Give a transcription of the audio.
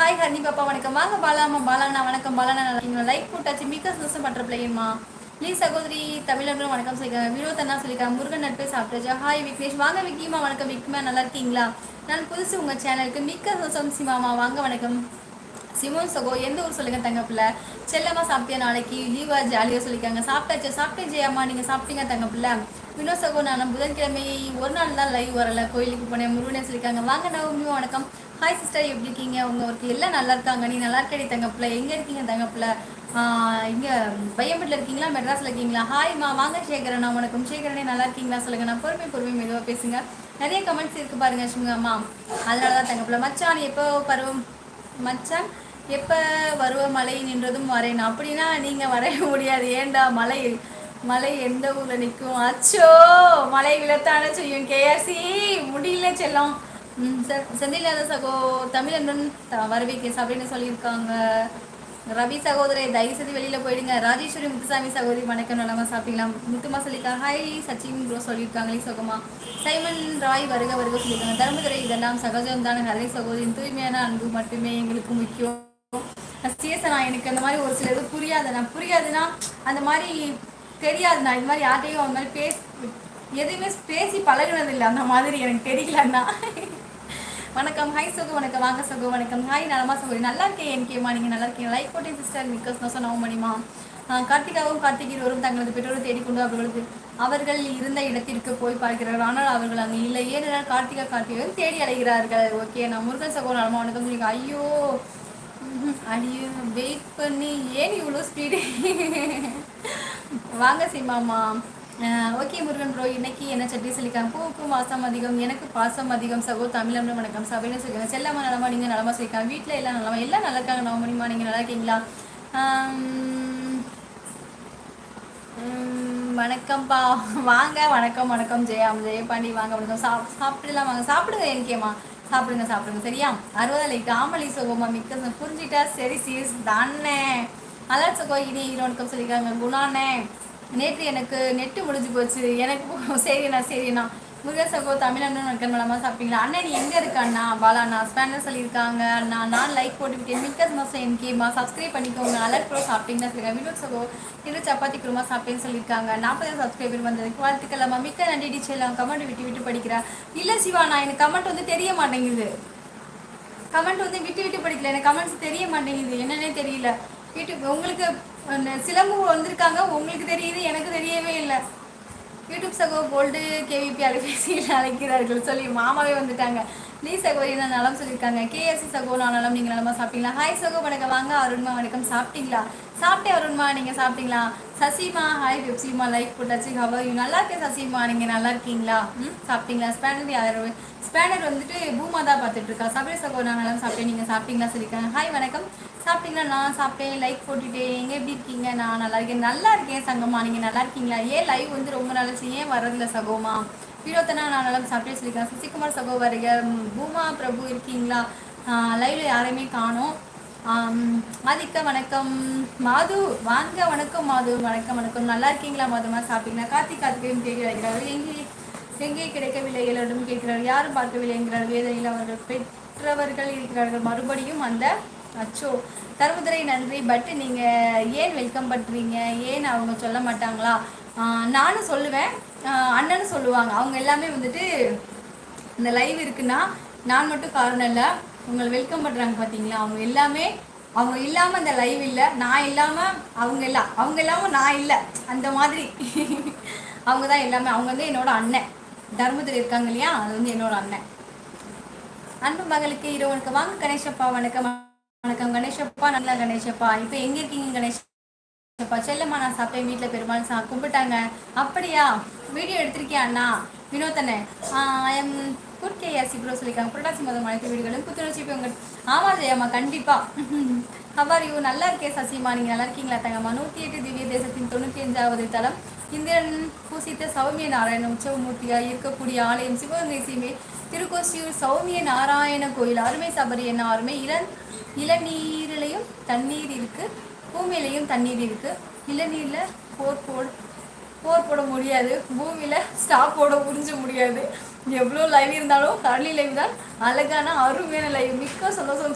Hi ஹர்னி பாப்பா வணக்கம். வாங்க பாலாமா பாலாண்ணா வணக்கம். பாலாண்ணா நல்லா இருக்கீங்களா? லைக் போட்டாச்சு. மிக்க சந்தோஷம் பண்ற பிள்ளைங்கம்மா. ப்ளீஸ் சகோதரி தமிழர்களும் வணக்கம் சொல்லியிருக்காங்க. வினோத் அண்ணா சொல்லியிருக்காங்க. முருகன் நட்பை சாப்பிட்டாச்சா? ஹாய் விக்னேஷ் வாங்க. விக்கிமா வணக்கம். விக்மா நல்லா இருக்கீங்களா? நான் புதுசு உங்க சேனலுக்கு மிக்க சந்தோஷம். சிமாமா வாங்க வணக்கம். சிமோன் சகோ எந்த ஊர் சொல்லுங்க தங்கப்பிள்ள. செல்லம்மா சாப்பிட்டியா? நாளைக்கு லீவா ஜாலியாக சொல்லியிருக்காங்க. சாப்பிட்டாச்சு. சாப்பிட்டேன் ஜெயம்மா. நீங்கள் சாப்பிட்டீங்க தங்கப்பிள்ள. வினோத் சகோ நான் புதன்கிழமை ஒரு நாள் தான் லைவ் வரல, கோயிலுக்கு போனேன். முருகனே சொல்லியிருக்காங்க. வாங்க நவமி வணக்கம். ஹாய் சிஸ்டர் எப்படி இருக்கீங்க? உங்க ஒர்க்கு எல்லாம் நல்லா இருக்காங்க. நீ நல்லா இருக்கடி தங்கப்பிள்ள. எங்க இருக்கீங்க தங்கப்பிள்ள? இங்க பையம்பட்டில் இருக்கீங்களா, மெட்ராஸ்ல இருக்கீங்களா? ஹாய்மா வாங்க. சேகரண்ணா வணக்கம். சேகரனே நல்லா இருக்கீங்களா சொல்லுங்க. நான் பொறுமை மெதுவாக பேசுங்க. நிறைய கமெண்ட்ஸ் இருக்கு பாருங்க சிவங்கம்மா. அதனாலதான் தங்கப்பிள்ள. மச்சான் எப்போ பருவம் மச்சான் எப்போ வருவ மழை நின்றதும் வரேன் அப்படின்னா நீங்கள் வர முடியாது. ஏண்டா மழை மழை எந்த ஊரில் நிற்கும்? அச்சோ மழை விழத்தானே செய்யும். கேஆர்சி முடியல செல்லம். செந்திலாத சகோ தமிழன் வரவேற்கேஸ் அப்படின்னு சொல்லியிருக்காங்க. ரவி சகோதரி தயவு செய்து வெளியில் போயிடுங்க. ராஜேஸ்வரி முத்துசாமி சகோதரி வணக்கம். நலமா சாப்பிட்டீங்களா? முத்துமா சொல்லியிருக்காங்க. ஹாய் சச்சின் ப்ரோ சொல்லியிருக்காங்களே சுகமா. சைமன் ராய் வருக சொல்லியிருக்காங்க. தர்மதுரை இதெல்லாம் சகஜம் தானே. ஹரி சகோதரி தூய்மையான அன்பு மட்டுமே எங்களுக்கு முக்கியம். சீசனா எனக்கு அந்த மாதிரி ஒரு சில இது புரியாதுன்னா அந்த மாதிரி தெரியாதுண்ணா. இது மாதிரி யார்ட்டையும் அந்த மாதிரி எதுவுமே பேசி பழகினது இல்லை. அந்த மாதிரி எனக்கு தெரியலண்ணா. வணக்கம். ஹாய் சகோ வணக்கம். வாங்க சகோ வணக்கம். ஹாய் நலமா சகோதரி நல்லா இருக்கேன். என் கேமா நீங்கள் நல்லா இருக்கீங்க? லைக் போட்டேன் சிஸ்டர். மிக்க சந்தோஷம் நவமணிமா. கார்த்திகாவும் கார்த்திக் இருவரும் தங்களது பெற்றோரை தேடிக்கொண்டு அவர்கள் இருந்த இடத்திற்கு போய் பார்க்கிறார்கள். ஆனால் அவர்கள் அங்கே இல்லை. ஏனென்றால் கார்த்திகாவும் தேடி அலைகிறார்கள். ஓகே நான் முருகன் சகோ நலமா வணக்கம் சொன்னீங்க. ஐயோ ஐயோ வெயிட் பண்ணி ஏன் இவ்வளோ ஸ்பீடு? வாங்க சீமாமா. ஓகே முருகன் ப்ரோ இன்னைக்கு என்ன சட்டி சொல்லிக்காங்க. பூக்கும் வாசம் அதிகம் எனக்கு பாசம் அதிகம் சகோ தமிழ் வணக்கம் சபைன்னு சொல்லிக்காங்க. செல்லம்மா நலமா நீங்கள் நலமா சொல்லியிருக்காங்க. வீட்டில் எல்லாம் நலமா எல்லாம் நல்லா இருக்காங்க. நவமணிமா நீங்கள் நல்லா இருக்கீங்களா? வணக்கம்ப்பா வாங்க. வணக்கம் ஜெயபாண்டி வாங்க. வணக்கம். சாப்பிடலாம் வாங்க. சாப்பிடுங்க எனக்கேம்மா. சாப்பிடுங்க சரியா? 60 லைக் ஆமலி சோகமா மிக்க புரிஞ்சிட்டா சரி சீஸ் தானே. அதான் சகோ இனி வணக்கம் சொல்லியிருக்காங்க. குணானே நேற்று எனக்கு நெட்டு முடிஞ்சு போச்சு எனக்கு. சரிண்ணா முருகன் சகோ தமிழ் நலமா சாப்பிட்டீங்களா? அண்ணன் நீ எங்கே இருக்க அண்ணா? பாலாண்ணா ஸ்பேனர் சொல்லியிருக்காங்க. அண்ணா நான் லைக் போட்டுவிட்டேன். மிக்க மாதம் என்கேமா சப்ஸ்கிரைப் பண்ணிக்கோங்க. அலர்ட் ப்ரோ சாப்பிட்டீங்கன்னா சொல்லியிருக்காங்க. வினோத் சகோ இது சப்பாத்தி குருமா சாப்பிட்டேன்னு சொல்லியிருக்காங்க. 40 சப்ஸ்கிரைபர் வந்ததுக்கு வாழ்த்துக்கலாமா. மிக்க நன்றி டீச்சர்லாம். கமெண்ட் விட்டு படிக்கிறா. இல்லை சிவா நான் எனக்கு கமெண்ட் வந்து தெரிய மாட்டேங்குது. கமெண்ட் வந்து விட்டு படிக்கல. எனக்கு கமெண்ட்ஸ் தெரிய மாட்டேங்குது. என்னன்னே தெரியல. யூடியூப் உங்களுக்கு சிலம்பு வந்திருக்காங்க. உங்களுக்கு தெரியுது, எனக்கு தெரியவே இல்லை. யூடியூப் சகோ கோல்டு கேவிபி அலைபேசியில் அழைக்கிறார்கள் சொல்லி மாமாவே வந்துட்டாங்க. ப்ளீஸ் சகோ என்ன நலம் சொல்லியிருக்காங்க. கேஎஸ்சி சகோ நான் நலம் நீங்கள் நலமா சாப்பிட்டீங்களா? ஹாய் சகோ வணக்கம். வாங்க அருண்மா வணக்கம். சாப்பிட்டீங்களா? சாப்பிட்டேன் அருண்மா. நீங்கள் சாப்பிட்டீங்களா? சசிமா ஹாய் பெப்சிமா லைக் போட்டாச்சு. ஹவர் நல்லா இருக்கேன் சசிமா. நீங்கள் நல்லா இருக்கீங்களா? சாப்பிட்டீங்களா? ஸ்பேனர் யார்? ஸ்பேனர் வந்துட்டு பூமா தான் பார்த்துட்டு இருக்கா. சபரி சகோ நான் நல்லா சாப்பிட்டேன். நீங்கள் சாப்பிட்டீங்களா சொல்லியிருக்காங்க. ஹாய் வணக்கம். சாப்பிட்டீங்களா? நான் சாப்பிட்டேன். லைக் போட்டுட்டேன். எங்கே எப்படி இருக்கீங்க? நான் நல்லா இருக்கேன் சங்கம்மா. நீங்கள் நல்லா இருக்கீங்களா? ஏன் லைவ் வந்து ரொம்ப நாள் ஏன் வரதில்ல சகோமா? வினோத்தனா நான் நல்லா சாப்பிட்டே சொல்லியிருக்கேன். சசிகுமார் சகோ வருக. பூமா பிரபு இருக்கீங்களா? லைவ்ல யாரையுமே காணோம். ஆதிக்க வணக்கம். மாது வாங்க. வணக்கம் மாது. வணக்கம் நல்லா இருக்கீங்களா? மாதுமா சாப்பிட்டீங்களா? கார்த்திகையும் கேட்க வைக்கிறார்கள். எங்கே கிடைக்கவில்லை எல்லாரும் கேட்கிறார்கள். யாரும் பார்க்கவில்லை என்கிறார்கள். வேதனையில் அவர்கள் பெற்றவர்கள் இருக்கிறார்கள். மறுபடியும் அந்த அச்சோ தர்மதுரை நன்றி. பட் நீங்கள் ஏன் வெல்கம் பண்ணுறீங்க? ஏன் அவங்க சொல்ல மாட்டாங்களா? நானும் சொல்லுவேன், அண்ணனும் சொல்லுவாங்க. அவங்க எல்லாமே வந்துட்டு இந்த லைவ் இருக்குன்னா நான் மட்டும் காரணம் இல்லை. உங்களை வெல்கம் பண்ணுறாங்க பார்த்தீங்களா? அவங்க இல்லாமல் இந்த லைவ் இல்லை. நான் இல்லாமல் அவங்க இல்லாமல் நான் இல்லை. அந்த மாதிரி அவங்க தான் எல்லாமே. அவங்க வந்து என்னோட அண்ணன். தர்மதுரை இருக்காங்க இல்லையா, அது வந்து என்னோட அண்ணன். அன்பு மகளுக்கு இரவனுக்கு வாங்க. கணேசப்பா வணக்கம். கணேசப்பா நல்லா கணேசப்பா. இப்போ எங்கே இருக்கீங்க கணேசப்பா? செல்லம்மா நான் சாப்பிட்டேன். வீட்டில் பெருமாள் கும்பிட்டாங்க. அப்படியா? வீடியோ எடுத்திருக்கியா அண்ணா? வினோத்தனே எம் குட் கேஆர்சி ப்ரோ சொல்லியிருக்காங்க. புரட்டாசி மாதம் அனைத்து வீடுகளும் புத்துணர்ச்சி உங்கள். ஆமாம் ஜெயம்மா கண்டிப்பாக. ஹவர் யூ நல்லா இருக்கே சசிமா. நீங்கள் நல்லா இருக்கீங்களா தங்கம்மா? 108 திவ்ய தேசத்தின் 95வது தலம் இந்திரன் பூசித்த சௌமிய நாராயண உற்சவமூர்த்தியாக இருக்கக்கூடிய ஆலயம் சிவகங்கை சீமை திருக்கோசியூர் சௌமிய நாராயண கோயில். அருமை சபரி என்ன அருமை. இளநீரிலையும் தண்ணீர் இருக்கு, பூமியிலையும் தண்ணீர் இருக்கு. இளநீரில் போர் போட முடியாது, பூமியில் ஸ்டாப் போட புரிஞ்ச முடியாது. எவ்வளோ லைவ் இருந்தாலும் கரளி லைவ் தான் அழகான அருமையான லைவ். மிக்க சந்தோஷம்.